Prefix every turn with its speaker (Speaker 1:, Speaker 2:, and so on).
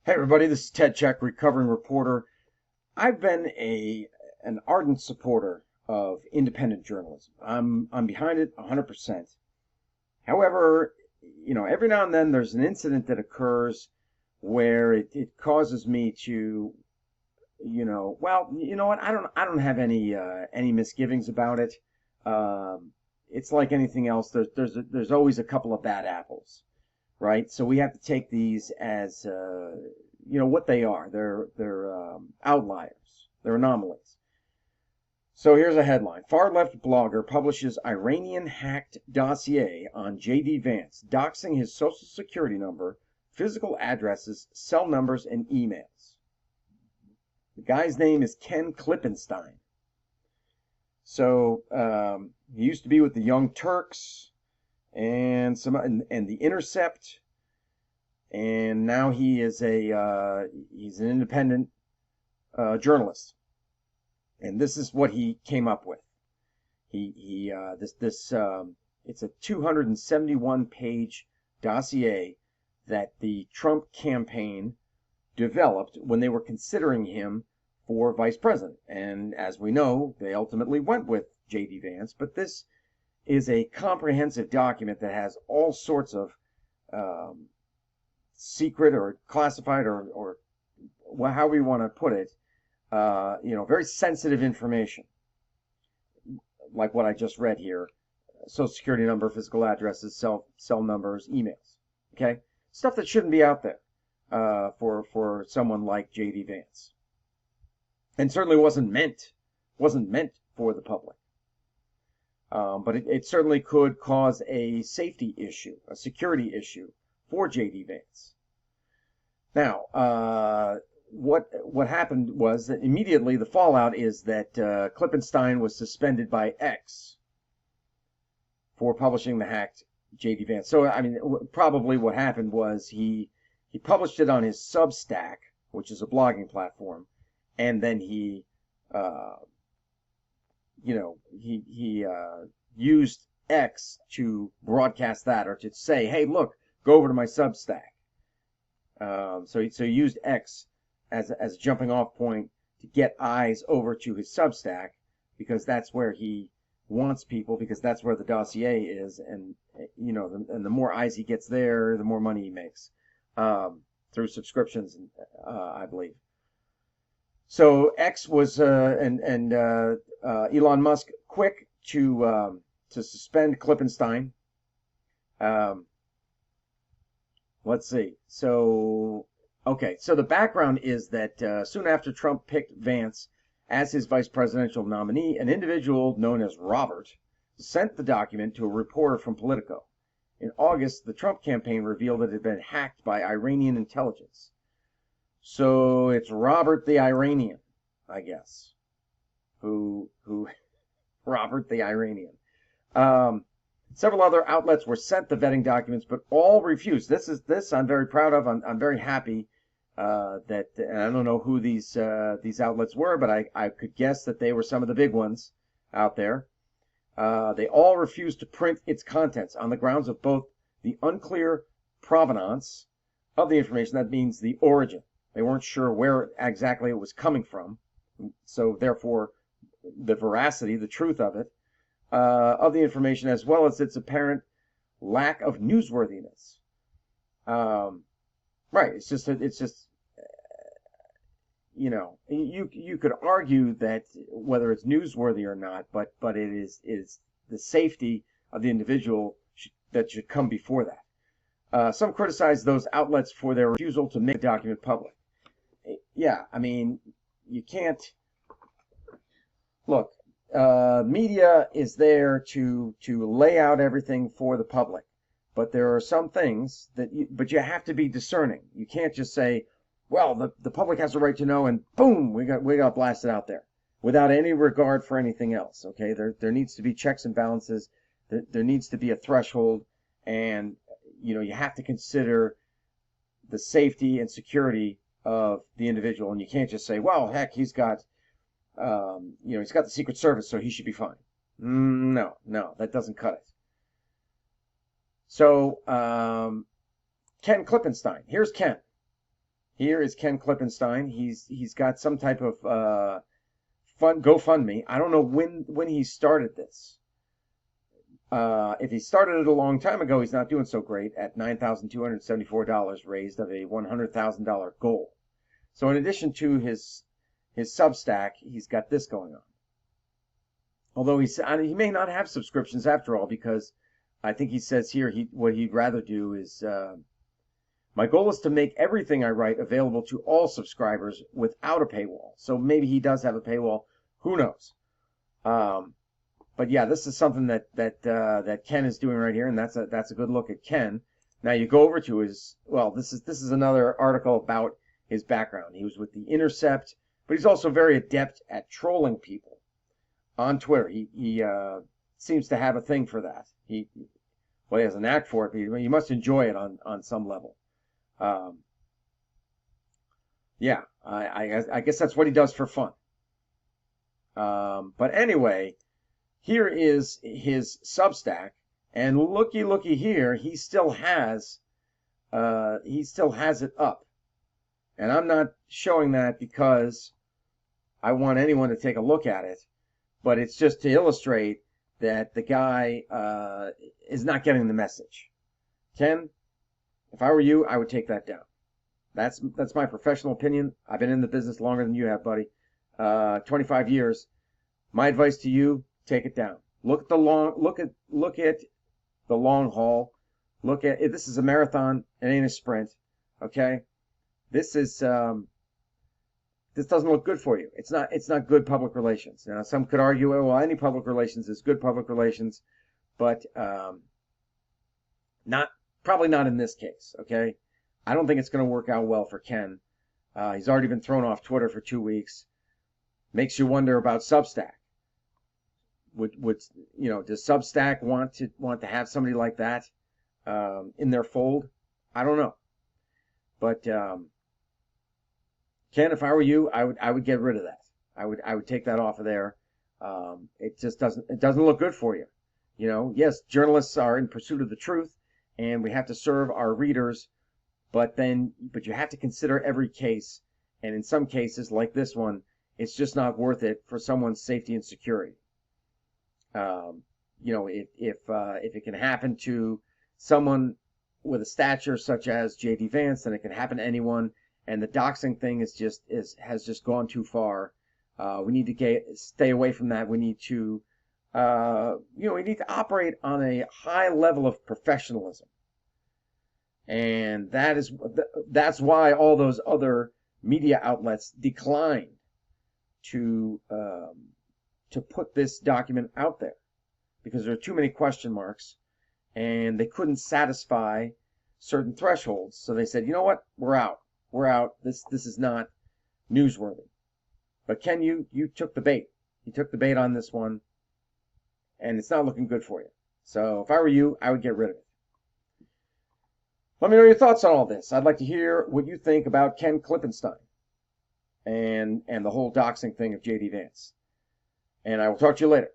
Speaker 1: Hey everybody, this is Ted Check, recovering reporter. I've been an ardent supporter of independent journalism. I'm behind it 100%. However, every now and then there's an incident that occurs where it causes me to, well, you know what? I don't have any misgivings about it. It's like anything else. There's always a couple of bad apples, right? So we have to take these as what they are. They're outliers. They're anomalies. So here's a headline: Far left blogger publishes Iranian hacked dossier on JD Vance, doxing his social security number, physical addresses, cell numbers, and emails. The guy's name is Ken Klippenstein. So he used to be with the Young Turks and the Intercept, and now he's an independent journalist. And this is what he came up with. It's a 271-page dossier that the Trump campaign developed when they were considering him for vice president. And as we know, they ultimately went with JD Vance. But this is a comprehensive document that has all sorts of secret or classified or however you want to put it, very sensitive information, like what I just read here: social security number, physical addresses, cell numbers, emails. Okay, stuff that shouldn't be out there for someone like JD Vance, and certainly wasn't meant for the public. But it certainly could cause a safety issue, a security issue for JD Vance. Now, what happened was that immediately the fallout is that Klippenstein was suspended by X for publishing the hacked JD Vance. So, I mean, probably what happened was he published it on his Substack, which is a blogging platform, and then he used X to broadcast that, or to say, hey, look, go over to my Substack. So he used X as a jumping off point to get eyes over to his Substack, because that's where he wants people, because that's where the dossier is, and the more eyes he gets there, the more money he makes through subscriptions, I believe. So X was and Elon Musk quick to suspend Klippenstein. Let's see. So the background is that soon after Trump picked Vance as his vice presidential nominee, an individual known as Robert sent the document to a reporter from Politico. In August, the Trump campaign revealed that it had been hacked by Iranian intelligence. So it's Robert the Iranian, I guess, who Robert the Iranian. Several other outlets were sent the vetting documents, but all refused. This I'm very proud of. I'm very happy that, and I don't know who these outlets were, but I could guess that they were some of the big ones out there. They all refused to print its contents on the grounds of both the unclear provenance of the information. That means the origin. They weren't sure where exactly it was coming from, so therefore the veracity, the truth of it, of the information, as well as its apparent lack of newsworthiness. Right. It's just you could argue that whether it's newsworthy or not, but it is the safety of the individual that should come before that. Some criticize those outlets for their refusal to make the document public. Yeah, I mean, you can't look. Media is there to lay out everything for the public, but there are some things but you have to be discerning. You can't just say, well, the public has a right to know, and boom, we got blasted out there without any regard for anything else. Okay, there needs to be checks and balances. There needs to be a threshold, and you have to consider the safety and security of the individual, and you can't just say, well, heck, he's got he's got the Secret Service, so he should be fine. No, that doesn't cut it. So Ken Klippenstein. Here's Ken. Here is Ken Klippenstein. He's got some type of fun GoFundMe. I don't know when he started this. If he started it a long time ago, he's not doing so great at $9,274 raised of a $100,000 goal. So in addition to his Substack, he's got this going on. Although he may not have subscriptions after all, because I think he says here what he'd rather do is, my goal is to make everything I write available to all subscribers without a paywall. So maybe he does have a paywall. Who knows? But yeah, this is something that Ken is doing right here, and that's a good look at Ken. Now you go over to his, well, this is another article about his background. He was with The Intercept, but he's also very adept at trolling people on Twitter. He seems to have a thing for that. He has a knack for it, but you must enjoy it on some level. Yeah, I guess that's what he does for fun. But anyway, here is his Substack, and looky here, he still has it up. And I'm not showing that because I want anyone to take a look at it, but it's just to illustrate that the guy is not getting the message. Ken, if I were you, I would take that down. That's my professional opinion. I've been in the business longer than you have, buddy. 25 years. My advice to you: take it down. Look at the long haul. Look at it. This is a marathon. It ain't a sprint. Okay. This doesn't look good for you. It's not good public relations. Now some could argue, well, any public relations is good public relations, but probably not in this case. Okay. I don't think it's going to work out well for Ken. He's already been thrown off Twitter for 2 weeks. Makes you wonder about Substack. Does Substack want to have somebody like that in their fold? I don't know. But Ken, if I were you, I would get rid of that. I would take that off of there. It just doesn't look good for you. Yes, journalists are in pursuit of the truth, and we have to serve our readers. But you have to consider every case, and in some cases, like this one, it's just not worth it for someone's safety and security. If it can happen to someone with a stature such as JD Vance, then it can happen to anyone. And the doxing thing has just gone too far. We need to stay away from that. We need to operate on a high level of professionalism. And that's why all those other media outlets declined to put this document out there, because there are too many question marks, and they couldn't satisfy certain thresholds. So they said, you know what, we're out. This is not newsworthy. But Ken, you took the bait. You took the bait on this one, and it's not looking good for you. So if I were you, I would get rid of it. Let me know your thoughts on all this. I'd like to hear what you think about Ken Klippenstein and the whole doxing thing of JD Vance. And I will talk to you later.